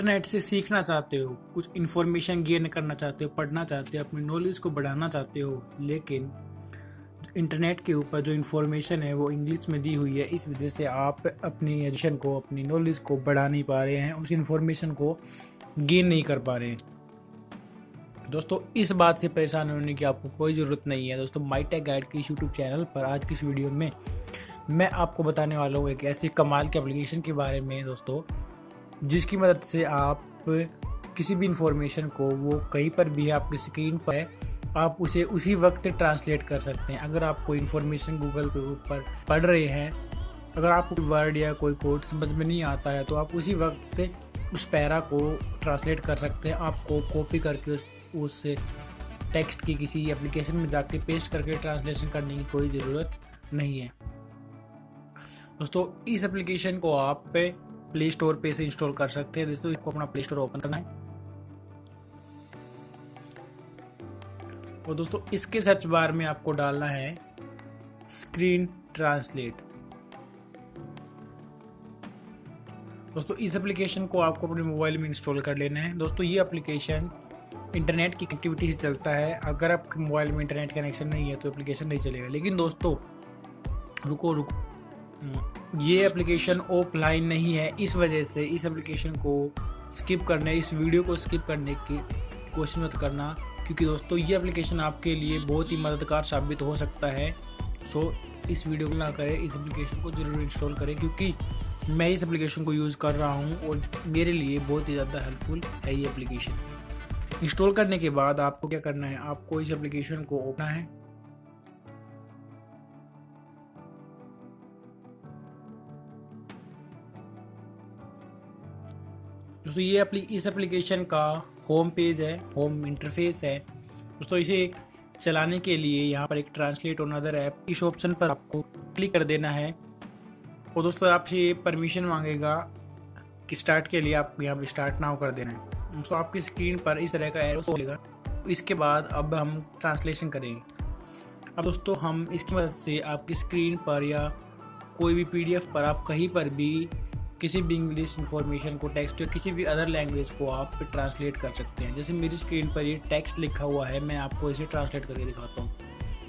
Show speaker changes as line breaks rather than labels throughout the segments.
Internet से सीखना चाहते हो, कुछ इन्फॉर्मेशन गेन करना चाहते हो, पढ़ना चाहते हो, अपनी नॉलेज को बढ़ाना चाहते हो, लेकिन इंटरनेट के ऊपर जो इन्फॉर्मेशन है वो इंग्लिश में दी हुई है। इस वजह से आप अपनी एजुकेशन को, अपनी नॉलेज को बढ़ा नहीं पा रहे हैं, उस इन्फॉर्मेशन को गेन नहीं कर पा रहे हैं। दोस्तों, इस बात से परेशान होने की आपको कोई ज़रूरत नहीं है। दोस्तों, माई टेक गाइड के यूट्यूब चैनल पर आज की इस वीडियो में मैं आपको बताने वाला हूँ एक ऐसी कमाल के एप्लीकेशन के बारे में दोस्तों, जिसकी मदद से आप किसी भी इंफॉर्मेशन को, वो कहीं पर भी आपकी स्क्रीन पर है, आप उसे उसी वक्त ट्रांसलेट कर सकते हैं। अगर आप कोई इन्फॉर्मेशन गूगल के ऊपर पढ़ रहे हैं, अगर आपको वर्ड या कोई कोड समझ में नहीं आता है, तो आप उसी वक्त उस पैरा को ट्रांसलेट कर सकते हैं। आपको कॉपी करके उस टेक्स्ट की किसी एप्लीकेशन में जाके पेस्ट करके ट्रांसलेशन करने की कोई ज़रूरत नहीं है। दोस्तों, इस एप्लीकेशन को आप प्ले स्टोर पे से इंस्टॉल कर सकते हैं। दोस्तों, इसको अपना प्ले स्टोर ओपन करना है और दोस्तों इसके सर्च बार में आपको डालना है स्क्रीन ट्रांसलेट। दोस्तों, इस एप्लीकेशन को आपको अपने मोबाइल में इंस्टॉल कर लेना है। दोस्तों, ये एप्लीकेशन इंटरनेट की कनेक्टिविटी से चलता है। अगर आपके मोबाइल में इंटरनेट कनेक्शन नहीं है तो एप्लीकेशन नहीं चलेगा। लेकिन दोस्तों रुको, ये एप्लीकेशन ऑफलाइन नहीं है। इस वजह से इस एप्लीकेशन को स्किप करने, इस वीडियो को स्किप करने की कोशिश मत करना, क्योंकि दोस्तों ये एप्लीकेशन आपके लिए बहुत ही मददगार साबित हो सकता है। सो इस वीडियो को ना करें, इस एप्लीकेशन को ज़रूर इंस्टॉल करें, क्योंकि मैं इस एप्लीकेशन को यूज़ कर रहा हूँ और मेरे लिए बहुत ही ज़्यादा हेल्पफुल है ये एप्लीकेशन। इंस्टॉल करने के बाद आपको क्या करना है, आपको इस एप्लीकेशन को ओपन है। दोस्तों, ये इस एप्लीकेशन का होम पेज है, होम इंटरफेस है। दोस्तों, इसे चलाने के लिए यहाँ पर एक ट्रांसलेट ऑन अदर ऐप, इस ऑप्शन पर आपको क्लिक कर देना है और दोस्तों आपसे परमिशन मांगेगा कि स्टार्ट के लिए आपको यहाँ पर स्टार्ट नाउ कर देना है। दोस्तों, आपकी स्क्रीन पर इस तरह का एरो मिलेगा। इसके बाद अब हम ट्रांसलेशन करेंगे। अब दोस्तों, हम इसकी मदद से आपकी स्क्रीन पर या कोई भी PDF पर, आप कहीं पर भी किसी भी इंग्लिश इन्फॉर्मेशन को, टेक्स्ट या किसी भी अदर लैंग्वेज को आप ट्रांसलेट कर सकते हैं। जैसे मेरी स्क्रीन पर ये टेक्स्ट लिखा हुआ है, मैं आपको इसे ट्रांसलेट करके दिखाता हूँ।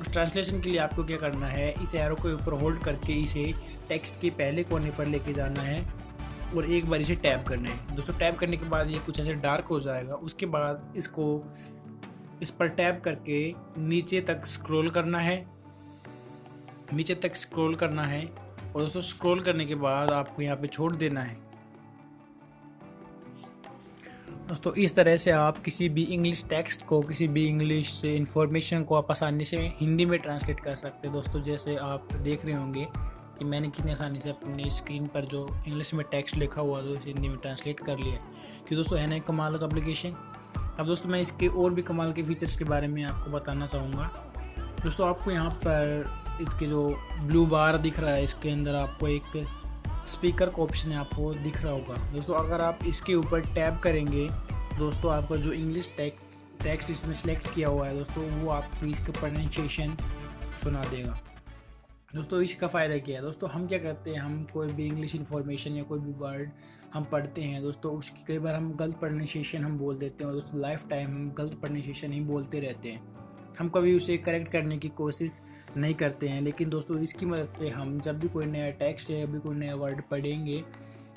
उस ट्रांसलेशन के लिए आपको क्या करना है, इस एरो के ऊपर होल्ड करके इसे टेक्स्ट के पहले कोने पर लेके जाना है और एक बार इसे टैप करना है। दोस्तों, टैप करने के बाद ये कुछ ऐसे डार्क हो जाएगा। उसके बाद इस पर टैप करके नीचे तक स्क्रॉल करना है, और दोस्तों स्क्रॉल करने के बाद आपको यहाँ पे छोड़ देना है। दोस्तों, इस तरह से आप किसी भी इंग्लिश टेक्स्ट को, किसी भी इंग्लिश से इन्फॉर्मेशन को आप आसानी से हिंदी में ट्रांसलेट कर सकते हैं। दोस्तों, जैसे आप देख रहे होंगे कि मैंने कितनी आसानी से अपनी स्क्रीन पर जो इंग्लिश में टेक्स्ट लिखा हुआ तो इसे हिंदी में ट्रांसलेट कर लिया है। कि दोस्तों है ना एक कमाल का एप्लीकेशन। अब दोस्तों, मैं इसके और भी कमाल के फीचर्स के बारे में आपको बताना चाहूँगा। दोस्तों, आपको यहाँ पर इसके जो ब्लू बार दिख रहा है, इसके अंदर आपको एक स्पीकर का ऑप्शन है, आपको दिख रहा होगा। दोस्तों, अगर आप इसके ऊपर टैप करेंगे, दोस्तों आपका जो इंग्लिश टेक्स्ट इसमें सेलेक्ट किया हुआ है दोस्तों, वो आपको इसका प्रोनाउंसिएशन सुना देगा। दोस्तों, इसका फ़ायदा क्या है, दोस्तों हम क्या करते हैं, हम कोई भी इंग्लिश इन्फॉर्मेशन या कोई भी वर्ड हम पढ़ते हैं दोस्तों, उसकी कई बार हम गलत प्रोनाउंसिएशन हम बोल देते हैं और दोस्तों लाइफ टाइम हम गलत प्रोनाउंसिएशन ही बोलते रहते हैं। हम कभी उसे करेक्ट करने की कोशिश नहीं करते हैं। लेकिन दोस्तों, इसकी मदद से हम जब भी कोई नया टेक्स्ट या भी कोई नया वर्ड पढ़ेंगे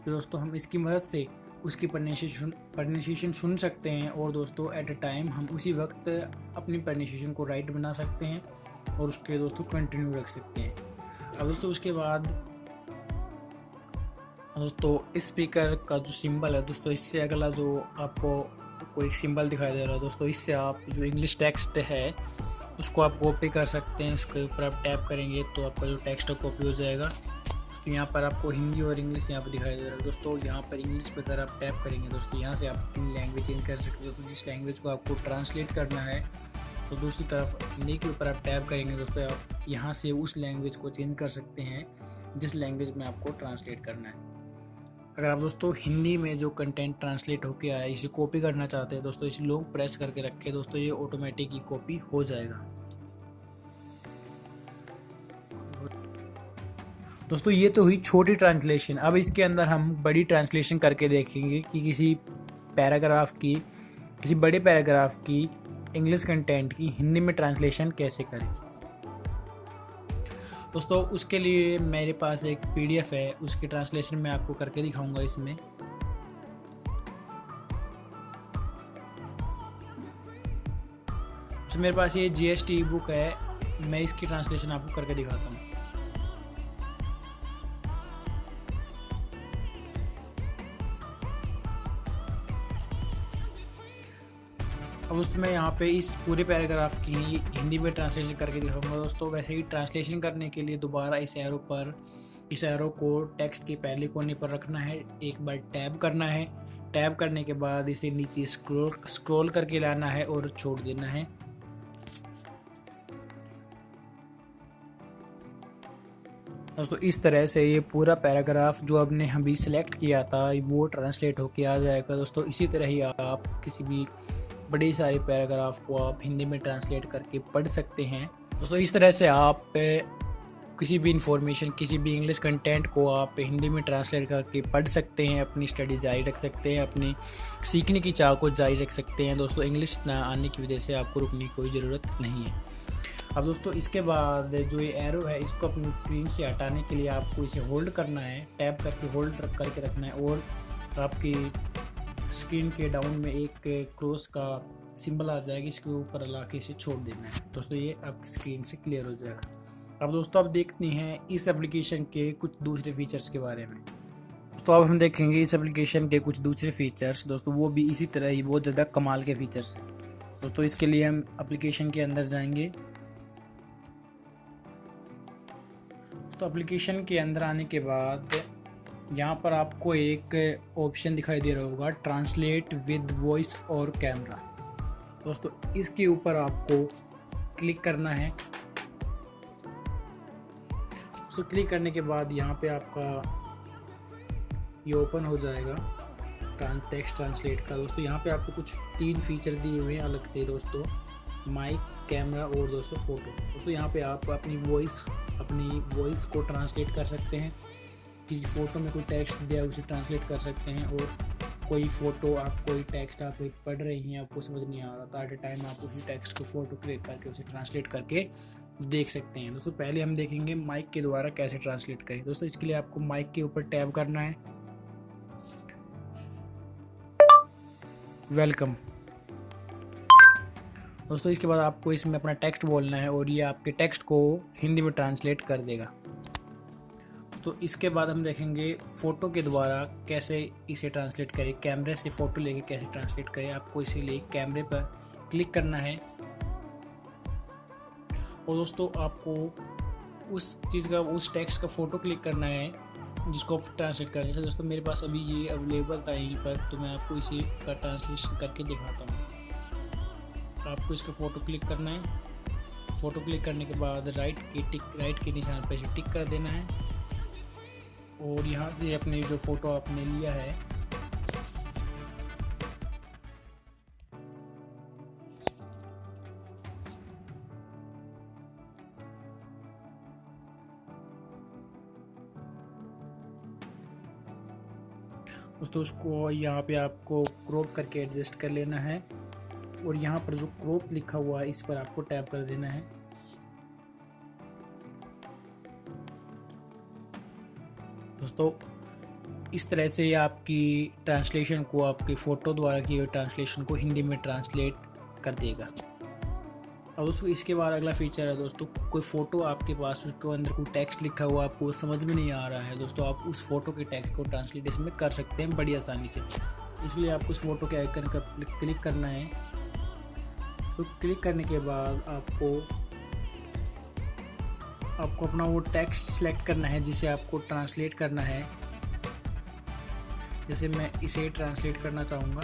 तो दोस्तों हम इसकी मदद से उसकी प्रोनाउंसिएशन सुन सकते हैं और दोस्तों एट अ टाइम हम उसी वक्त अपनी प्रोनाउंसिएशन को राइट बना सकते हैं और उसके दोस्तों कंटिन्यू रख सकते हैं। अब दोस्तों उसके बाद दोस्तों स्पीकर का जो सिंबल है दोस्तों, इससे अगला जो आपको कोई सिंबल दिखाई दे रहा है दोस्तों, इससे आप जो इंग्लिश टेक्स्ट है उसको आप कॉपी कर सकते हैं। उसके ऊपर आप टैप करेंगे तो आपका जो टेक्स्ट है कॉपी हो जाएगा। तो यहाँ पर आपको हिंदी और इंग्लिश यहाँ पर दिखाई दे रहा है दोस्तों। यहाँ पर इंग्लिश पर अगर आप टैप करेंगे दोस्तों, यहाँ से आप अपनी लैंग्वेज चेंज कर सकते हो। दोस्तों, जिस लैंग्वेज को आपको ट्रांसलेट करना है तो दूसरी तरफ हिंदी के ऊपर आप टैप करेंगे दोस्तों, आप यहाँ से उस लैंग्वेज को चेंज कर सकते हैं जिस लैंग्वेज में आपको ट्रांसलेट करना है। अगर आप दोस्तों हिंदी में जो कंटेंट ट्रांसलेट होके आया इसे कॉपी करना चाहते हैं दोस्तों, इसे लॉन्ग प्रेस करके रखें दोस्तों, ये ऑटोमेटिक ही कॉपी हो जाएगा। दोस्तों, ये तो हुई छोटी ट्रांसलेशन। अब इसके अंदर हम बड़ी ट्रांसलेशन करके देखेंगे कि किसी पैराग्राफ की, किसी बड़े पैराग्राफ की इंग्लिश कंटेंट की हिंदी में ट्रांसलेशन कैसे करें। दोस्तों उसके लिए मेरे पास एक PDF है, उसकी ट्रांसलेशन मैं आपको करके दिखाऊंगा इसमें। तो मेरे पास ये GST बुक है, मैं इसकी ट्रांसलेशन आपको करके दिखाता हूँ। अब उसमें यहाँ पे इस पूरे पैराग्राफ की हिंदी में ट्रांसलेशन करके दिखाऊंगा दोस्तों। वैसे ही ट्रांसलेशन करने के लिए दोबारा इस एरो को टेक्स्ट के पहले कोने पर रखना है, एक बार टैब करना है, टैब करने के बाद इसे नीचे स्क्रॉल करके लाना है और छोड़ देना है। दोस्तों इस तरह से ये पूरा पैराग्राफ जो आपने अभी सिलेक्ट किया था वो ट्रांसलेट होके आ जाएगा दोस्तों। इसी तरह ही आप किसी भी बड़े सारे पैराग्राफ को आप हिंदी में ट्रांसलेट करके पढ़ सकते हैं दोस्तों। इस तरह से आप किसी भी इंफॉर्मेशन, किसी भी इंग्लिश कंटेंट को आप हिंदी में ट्रांसलेट करके पढ़ सकते हैं, अपनी स्टडी जारी रख सकते हैं, अपनी सीखने की चाह को जारी रख सकते हैं दोस्तों। इंग्लिश ना आने की वजह से आपको रुकने की कोई ज़रूरत नहीं है। अब दोस्तों इसके बाद जो ये एरो है इसको अपनी स्क्रीन से हटाने के लिए आपको इसे होल्ड करना है, टैप करके होल्ड करके रखना है और आपकी स्क्रीन के डाउन में एक क्रॉस का सिंबल आ जाएगा, इसके ऊपर ला के इसे छोड़ देना है दोस्तों। ये आपकी स्क्रीन से क्लियर हो जाएगा। अब दोस्तों आप देखते हैं इस एप्लीकेशन के कुछ दूसरे फीचर्स के बारे में। तो अब हम देखेंगे इस एप्लीकेशन के कुछ दूसरे फीचर्स दोस्तों, वो भी इसी तरह ही बहुत ज़्यादा कमाल के फीचर्स हैं। तो इसके लिए हम एप्लीकेशन के अंदर जाएंगे। तो एप्लीकेशन के अंदर आने के बाद यहाँ पर आपको एक ऑप्शन दिखाई दे रहा होगा, ट्रांसलेट विद वॉइस और कैमरा। दोस्तों इसके ऊपर आपको क्लिक करना है। तो क्लिक करने के बाद यहाँ पे आपका ये ओपन हो जाएगा टेक्स्ट ट्रांसलेट का दोस्तों। यहाँ पे आपको कुछ 3 फीचर दिए हुए हैं अलग से दोस्तों, माइक, कैमरा और दोस्तों फ़ोटो। दोस्तों यहाँ पे आप अपनी वॉइस को ट्रांसलेट कर सकते हैं, किसी फ़ोटो में कोई टेक्स्ट दिया उसे ट्रांसलेट कर सकते हैं, और कोई फ़ोटो आप कोई टेक्स्ट आप पढ़ रही हैं, आपको समझ नहीं आ रहा तो एट ए टाइम आप उसी टेक्स्ट को फ़ोटो क्लिक करके उसे ट्रांसलेट करके देख सकते हैं दोस्तों। पहले हम देखेंगे माइक के द्वारा कैसे ट्रांसलेट करें दोस्तों। इसके लिए आपको माइक के ऊपर टैब करना है, वेलकम दोस्तों। इसके बाद आपको इसमें अपना टेक्स्ट बोलना है और ये आपके टेक्स्ट को हिंदी में ट्रांसलेट कर देगा। तो इसके बाद हम देखेंगे फ़ोटो के द्वारा कैसे इसे ट्रांसलेट करें, कैमरे से फ़ोटो लेके कैसे ट्रांसलेट करें। आपको इसीलिए कैमरे पर क्लिक करना है और दोस्तों आपको उस चीज़ का, उस टेक्स्ट का फ़ोटो क्लिक करना है जिसको आप ट्रांसलेट करें। जैसे दोस्तों मेरे पास अभी ये अवेलेबल था यहीं पर, तो मैं आपको इसी का ट्रांसलेशन करके दिखाता हूँ। आपको इसका फ़ोटो क्लिक करना है। फ़ोटो क्लिक करने के बाद राइट के निशान पर इसे टिक कर देना है और यहाँ से अपने जो फ़ोटो आपने लिया है दोस्तों उसको यहाँ पे आपको क्रॉप करके एडजस्ट कर लेना है और यहाँ पर जो क्रॉप लिखा हुआ है इस पर आपको टैप कर देना है। दोस्तों इस तरह से आपकी ट्रांसलेशन को, आपके फ़ोटो द्वारा किए हुए ट्रांसलेशन को हिंदी में ट्रांसलेट कर देगा। अब दोस्तों इसके बाद अगला फीचर है दोस्तों, कोई फ़ोटो आपके पास, उसके अंदर कोई टेक्स्ट लिखा हुआ आपको समझ में नहीं आ रहा है दोस्तों, आप उस फ़ोटो के टेक्स्ट को ट्रांसलेट इसमें कर सकते हैं बड़ी आसानी से। इसलिए आपको उस फ़ोटो के आइकन का क्लिक करना है। तो क्लिक करने के बाद आपको अपना वो टेक्स्ट सेलेक्ट करना है जिसे आपको ट्रांसलेट करना है। जैसे मैं इसे ट्रांसलेट करना चाहूँगा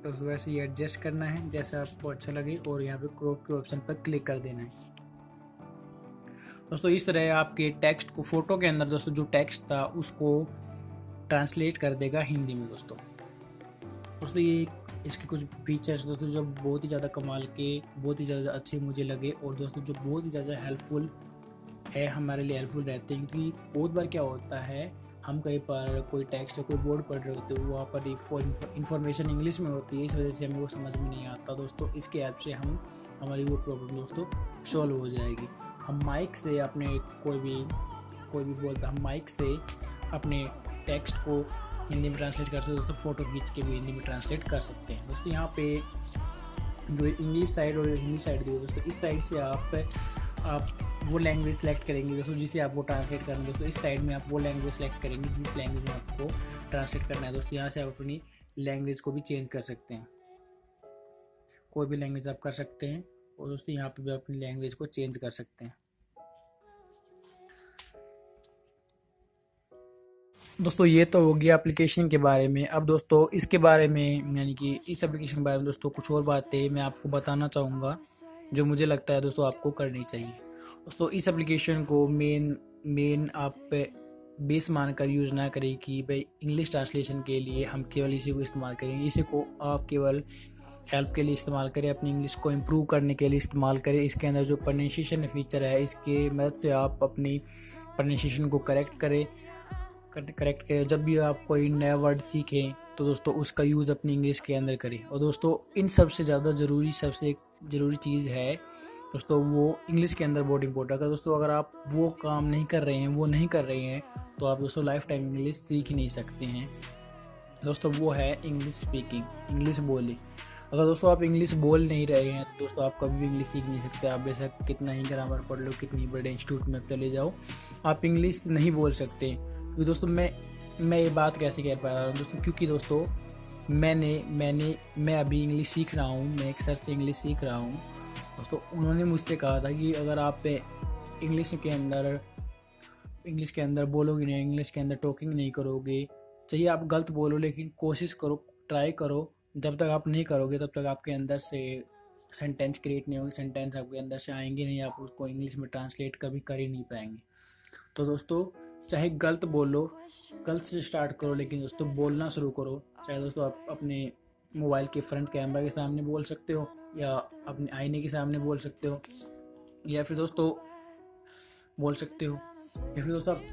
तो वैसे ही एडजस्ट करना है जैसे आपको अच्छा लगे और यहाँ पे क्रॉप के ऑप्शन पर क्लिक कर देना है। दोस्तों इस तरह आपके टेक्स्ट को, फ़ोटो के अंदर दोस्तों जो टेक्स्ट था उसको ट्रांसलेट कर देगा हिंदी में दोस्तों। ये इसके कुछ फीचर्स दोस्तों जो बहुत ही ज़्यादा कमाल के, बहुत ही ज़्यादा अच्छे मुझे लगे और दोस्तों जो बहुत ही ज़्यादा हेल्पफुल है, हमारे लिए हेल्पफुल रहते हैं। क्योंकि बहुत बार क्या होता है हम कहीं पर कोई टेक्स्ट या कोई बोर्ड पढ़ रहे होते हैं, वहाँ पर इंफॉर्मेशन इंग्लिश में होती है, इस वजह से हमें वो समझ में नहीं आता दोस्तों। इसके हेल्प से हमारी वो प्रॉब्लम दोस्तों सॉल्व हो जाएगी। हम माइक से अपने कोई भी बोलता, हम माइक से अपने टेक्स्ट को हिंदी में ट्रांसलेट करते हैं दोस्तों, फ़ोटो खींच के भी हिंदी में ट्रांसलेट कर सकते हैं दोस्तों। यहाँ पे जो इंग्लिश साइड और हिंदी साइड दी है दोस्तों, इस साइड से आप वो लैंग्वेज सेलेक्ट करेंगे दोस्तों जिसे आप वो ट्रांसलेट करना है दोस्तों। इस साइड में आप वो लैंग्वेज सेलेक्ट करेंगे जिस लैंग्वेज में आपको ट्रांसलेट करना है दोस्तों। यहाँ से आप अपनी लैंग्वेज को भी चेंज कर सकते हैं, कोई भी लैंग्वेज आप कर सकते हैं, और दोस्तों यहाँ पे भी अपनी लैंग्वेज को चेंज कर सकते हैं। दोस्तों ये तो हो गया एप्लीकेशन के बारे में। अब दोस्तों इसके बारे में, यानी कि इस एप्लीकेशन के बारे में दोस्तों कुछ और बातें मैं आपको बताना चाहूँगा जो मुझे लगता है दोस्तों आपको करनी चाहिए। दोस्तों इस एप्लीकेशन को मेन आप बेस मानकर यूज़ ना करें कि भाई इंग्लिश ट्रांसलेशन के लिए हम केवल इसी को इस्तेमाल करेंगे। इसी को आप केवल हेल्प के लिए इस्तेमाल करें, अपनी इंग्लिश को इम्प्रूव करने के लिए इस्तेमाल करें। इसके अंदर जो प्रोनाउंसिएशन फीचर है, इसके मदद से आप अपनी प्रोनाउंसिएशन को करेक्ट करें। जब भी आप कोई नया वर्ड सीखें तो दोस्तों उसका यूज़ अपनी इंग्लिश के अंदर करें। और दोस्तों इन सबसे एक ज़रूरी चीज़ है दोस्तों, वो इंग्लिश के अंदर बहुत इंपॉर्टेंट है दोस्तों। अगर आप वो काम नहीं कर रहे हैं तो आप दोस्तों लाइफ टाइम इंग्लिश सीख ही नहीं सकते हैं दोस्तों। वो है इंग्लिश स्पीकिंग, इंग्लिश बोली। अगर दोस्तों आप इंग्लिश बोल नहीं रहे हैं तो दोस्तों आप कभी भी इंग्लिश सीख नहीं सकते। आप बेशक कितना ही ग्रामर पढ़ लो, कितनी बड़े इंस्टीट्यूट में चले जाओ, आप इंग्लिश नहीं बोल सकते। क्योंकि दोस्तों मैं ये बात कैसे कह पा रहा हूँ दोस्तों, क्योंकि दोस्तों मैं अभी इंग्लिश सीख रहा हूँ, मैं एक सर से इंग्लिश सीख रहा हूँ दोस्तों। उन्होंने मुझसे कहा था कि अगर आप इंग्लिश के अंदर बोलोगे नहीं, इंग्लिश के अंदर टॉकिंग नहीं करोगे, चाहिए आप गलत बोलो लेकिन कोशिश करो, ट्राई करो। जब तक आप नहीं करोगे तब तक आपके अंदर से सेंटेंस क्रिएट नहीं होगी, सेंटेंस आपके अंदर से आएंगे नहीं, आप उसको इंग्लिश में ट्रांसलेट कभी कर ही नहीं पाएंगे। तो दोस्तों चाहे गलत बोलो, गलत से स्टार्ट करो, लेकिन दोस्तों बोलना शुरू करो। चाहे दोस्तों आप अपने मोबाइल के फ्रंट कैमरा के सामने बोल सकते हो, या अपने आईने के सामने बोल सकते हो, या फिर दोस्तों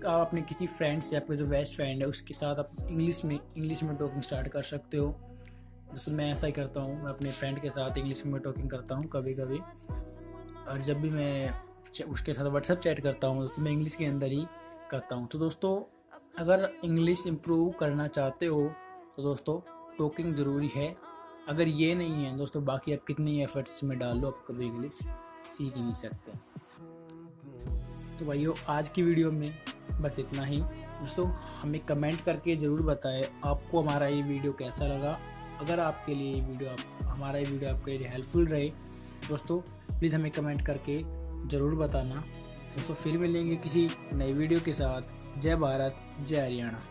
आप अपने किसी फ्रेंड से, आपके जो बेस्ट फ्रेंड है उसके साथ आप इंग्लिश में टॉकिंग स्टार्ट कर सकते हो दोस्तों। मैं ऐसा ही करता हूँ, मैं अपने फ्रेंड के साथ इंग्लिश में टॉकिंग करता हूँ कभी कभी, और जब भी मैं उसके साथ व्हाट्सएप चैट करता हूँ तो मैं इंग्लिश के अंदर ही करता हूँ। तो दोस्तों अगर इंग्लिश इम्प्रूव करना चाहते हो तो दोस्तों टॉकिंग ज़रूरी है। अगर ये नहीं है दोस्तों, बाकी आप कितनी एफर्ट्स में डाल लो, आप कभी इंग्लिश सीख ही नहीं सकते। तो भाइयों आज की वीडियो में बस इतना ही दोस्तों। हमें कमेंट करके ज़रूर बताएं आपको हमारा ये वीडियो कैसा लगा। अगर आपके लिए हमारा ये वीडियो आपके लिए हेल्पफुल रहे दोस्तों, प्लीज़ हमें कमेंट करके ज़रूर बताना दोस्तों। फिर मिलेंगे किसी नई वीडियो के साथ। जय भारत, जय हरियाणा।